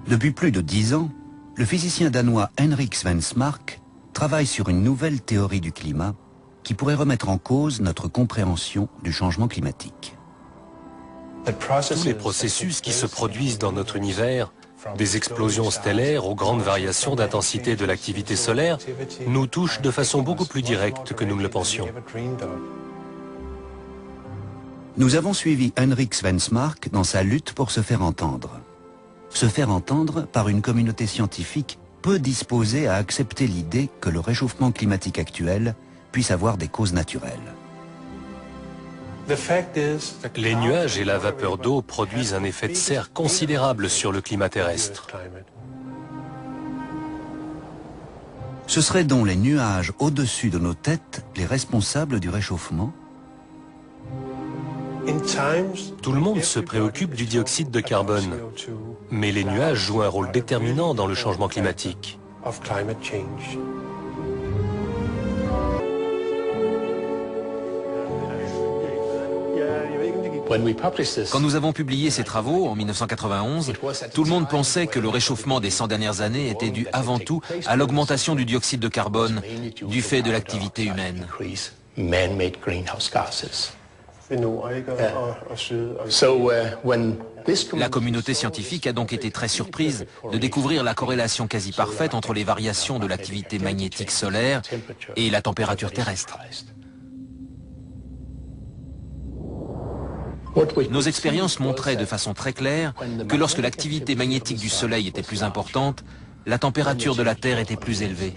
Depuis plus de 10 ans, le physicien danois Henrik Svensmark travaille sur une nouvelle théorie du climat qui pourrait remettre en cause notre compréhension du changement climatique. Tous les processus qui se produisent dans notre univers, des explosions stellaires aux grandes variations d'intensité de l'activité solaire, nous touchent de façon beaucoup plus directe que nous ne le pensions. Nous avons suivi Henrik Svensmark dans sa lutte pour se faire entendre. Se faire entendre par une communauté scientifique peu disposée à accepter l'idée que le réchauffement climatique actuel puisse avoir des causes naturelles. Les nuages et la vapeur d'eau produisent un effet de serre considérable sur le climat terrestre. Ce seraient donc les nuages au-dessus de nos têtes les responsables du réchauffement? Tout le monde se préoccupe du dioxyde de carbone, mais les nuages jouent un rôle déterminant dans le changement climatique. Quand nous avons publié ces travaux en 1991, tout le monde pensait que le réchauffement des 100 dernières années était dû avant tout à l'augmentation du dioxyde de carbone du fait de l'activité humaine. La communauté scientifique a donc été très surprise de découvrir la corrélation quasi parfaite entre les variations de l'activité magnétique solaire et la température terrestre. Nos expériences montraient de façon très claire que lorsque l'activité magnétique du Soleil était plus importante, la température de la Terre était plus élevée.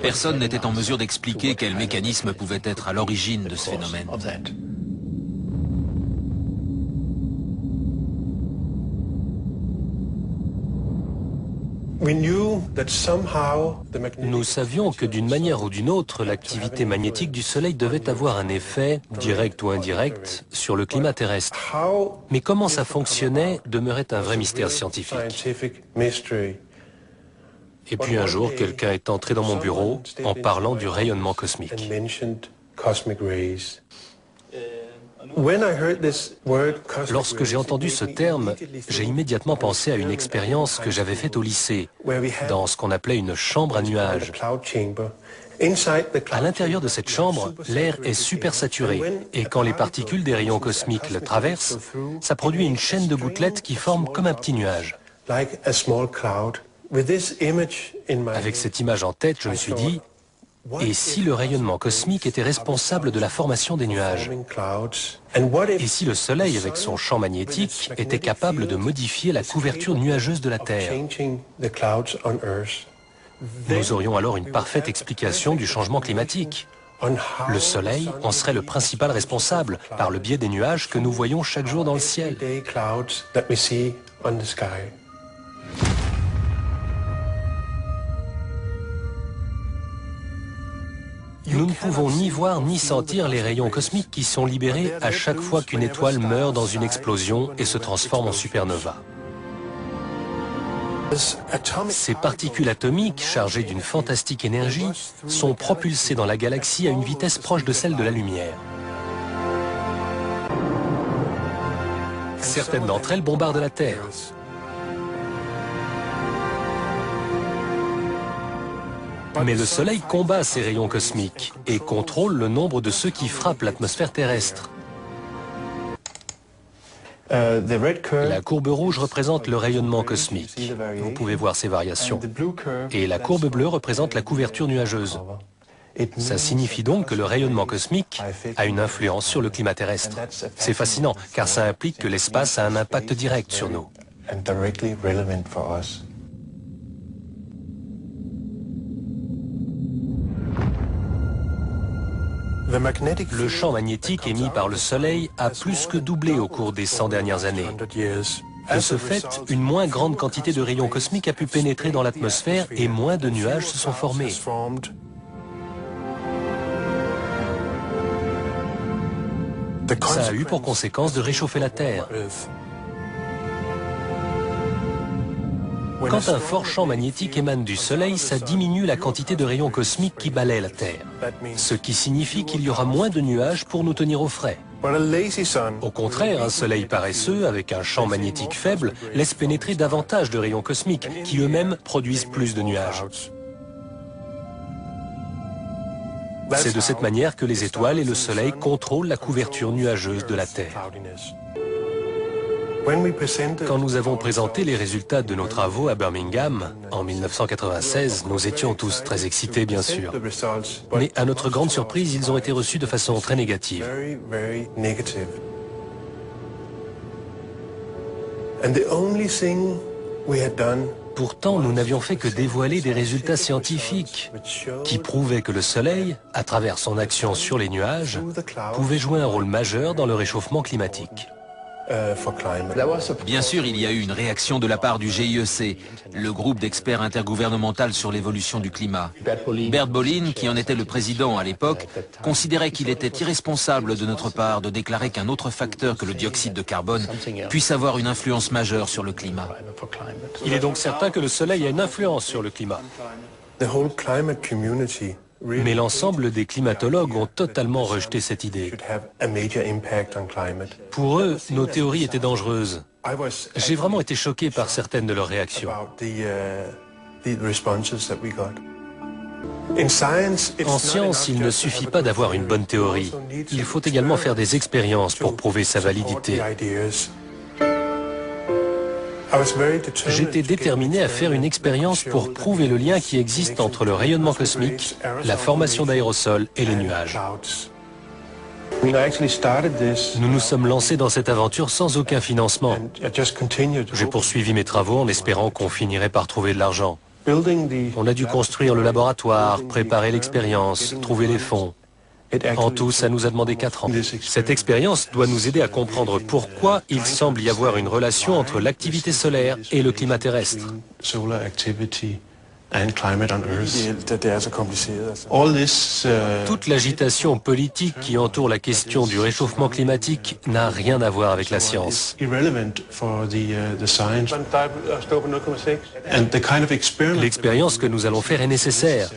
Personne n'était en mesure d'expliquer quel mécanisme pouvait être à l'origine de ce phénomène. Nous savions que d'une manière ou d'une autre, l'activité magnétique du Soleil devait avoir un effet, direct ou indirect, sur le climat terrestre. Mais comment ça fonctionnait demeurait un vrai mystère scientifique. Et puis un jour, quelqu'un est entré dans mon bureau en parlant du rayonnement cosmique. Lorsque j'ai entendu ce terme, j'ai immédiatement pensé à une expérience que j'avais faite au lycée, dans ce qu'on appelait une chambre à nuages. À l'intérieur de cette chambre, l'air est supersaturé, et quand les particules des rayons cosmiques le traversent, ça produit une chaîne de gouttelettes qui forment comme un petit nuage. Avec cette image en tête, je me suis dit, et si le rayonnement cosmique était responsable de la formation des nuages? Et si le Soleil, avec son champ magnétique, était capable de modifier la couverture nuageuse de la Terre? Nous aurions alors une parfaite explication du changement climatique. Le Soleil en serait le principal responsable, par le biais des nuages que nous voyons chaque jour dans le ciel. Nous ne pouvons ni voir ni sentir les rayons cosmiques qui sont libérés à chaque fois qu'une étoile meurt dans une explosion et se transforme en supernova. Ces particules atomiques, chargées d'une fantastique énergie, sont propulsées dans la galaxie à une vitesse proche de celle de la lumière. Certaines d'entre elles bombardent la Terre. Mais le Soleil combat ces rayons cosmiques et contrôle le nombre de ceux qui frappent l'atmosphère terrestre. La courbe rouge représente le rayonnement cosmique. Vous pouvez voir ces variations. Et la courbe bleue représente la couverture nuageuse. Ça signifie donc que le rayonnement cosmique a une influence sur le climat terrestre. C'est fascinant, car ça implique que l'espace a un impact direct sur nous. Le champ magnétique émis par le Soleil a plus que doublé au cours des 100 dernières années. De ce fait, une moins grande quantité de rayons cosmiques a pu pénétrer dans l'atmosphère et moins de nuages se sont formés. Ça a eu pour conséquence de réchauffer la Terre. Quand un fort champ magnétique émane du Soleil, ça diminue la quantité de rayons cosmiques qui balaient la Terre. Ce qui signifie qu'il y aura moins de nuages pour nous tenir au frais. Au contraire, un soleil paresseux, avec un champ magnétique faible, laisse pénétrer davantage de rayons cosmiques, qui eux-mêmes produisent plus de nuages. C'est de cette manière que les étoiles et le soleil contrôlent la couverture nuageuse de la Terre. Quand nous avons présenté les résultats de nos travaux à Birmingham, en 1996, nous étions tous très excités, bien sûr. Mais à notre grande surprise, ils ont été reçus de façon très négative. Pourtant, nous n'avions fait que dévoiler des résultats scientifiques qui prouvaient que le Soleil, à travers son action sur les nuages, pouvait jouer un rôle majeur dans le réchauffement climatique. Bien sûr, il y a eu une réaction de la part du GIEC, le groupe d'experts intergouvernemental sur l'évolution du climat. Bert Bolin, qui en était le président à l'époque, considérait qu'il était irresponsable de notre part de déclarer qu'un autre facteur que le dioxyde de carbone puisse avoir une influence majeure sur le climat. Il est donc certain que le Soleil a une influence sur le climat. Mais l'ensemble des climatologues ont totalement rejeté cette idée. Pour eux, nos théories étaient dangereuses. J'ai vraiment été choqué par certaines de leurs réactions. En science, il ne suffit pas d'avoir une bonne théorie. Il faut également faire des expériences pour prouver sa validité. J'étais déterminé à faire une expérience pour prouver le lien qui existe entre le rayonnement cosmique, la formation d'aérosols et les nuages. Nous nous sommes lancés dans cette aventure sans aucun financement. J'ai poursuivi mes travaux en espérant qu'on finirait par trouver de l'argent. On a dû construire le laboratoire, préparer l'expérience, trouver les fonds. En tout, ça nous a demandé 4 ans. Cette expérience doit nous aider à comprendre pourquoi il semble y avoir une relation entre l'activité solaire et le climat terrestre. Toute l'agitation politique qui entoure la question du réchauffement climatique n'a rien à voir avec la science. L'expérience que nous allons faire est nécessaire,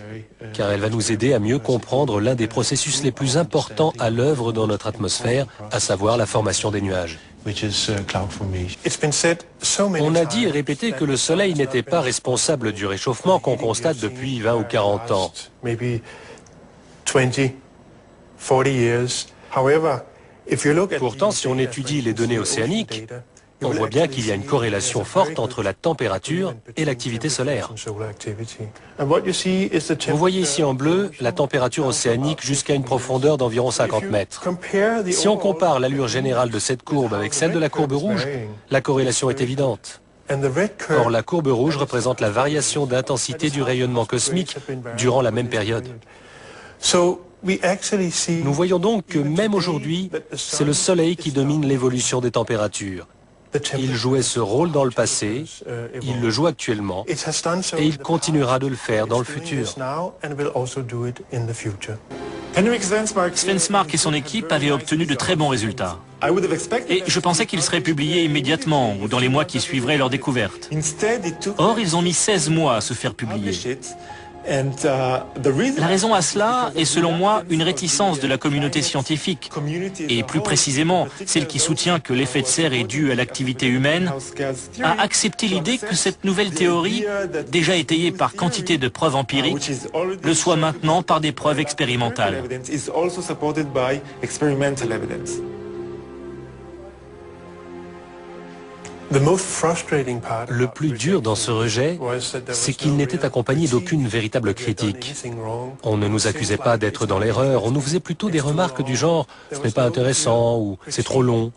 car elle va nous aider à mieux comprendre l'un des processus les plus importants à l'œuvre dans notre atmosphère, à savoir la formation des nuages. On a dit et répété que le Soleil n'était pas responsable du réchauffement qu'on constate depuis 20 ou 40 ans. Pourtant, si on étudie les données océaniques, on voit bien qu'il y a une corrélation forte entre la température et l'activité solaire. Vous voyez ici en bleu la température océanique jusqu'à une profondeur d'environ 50 mètres. Si on compare l'allure générale de cette courbe avec celle de la courbe rouge, la corrélation est évidente. Or, la courbe rouge représente la variation d'intensité du rayonnement cosmique durant la même période. Nous voyons donc que même aujourd'hui, c'est le Soleil qui domine l'évolution des températures. Il jouait ce rôle dans le passé, il le joue actuellement, et il continuera de le faire dans le futur. Svensmark et son équipe avaient obtenu de très bons résultats. Et je pensais qu'ils seraient publiés immédiatement ou dans les mois qui suivraient leur découverte. Or, ils ont mis 16 mois à se faire publier. La raison à cela est selon moi une réticence de la communauté scientifique, et plus précisément celle qui soutient que l'effet de serre est dû à l'activité humaine, à accepter l'idée que cette nouvelle théorie, déjà étayée par quantité de preuves empiriques, le soit maintenant par des preuves expérimentales. Le plus dur dans ce rejet, c'est qu'il n'était accompagné d'aucune véritable critique. On ne nous accusait pas d'être dans l'erreur, on nous faisait plutôt des remarques du genre « ce n'est pas intéressant » ou « c'est trop long ».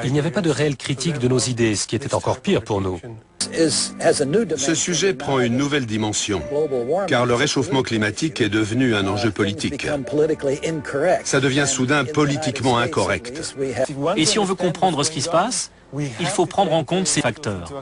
Il n'y avait pas de réelle critique de nos idées, ce qui était encore pire pour nous. Ce sujet prend une nouvelle dimension, car le réchauffement climatique est devenu un enjeu politique. Ça devient soudain politiquement incorrect. Et si on veut comprendre ce qui se passe, il faut prendre en compte ces facteurs.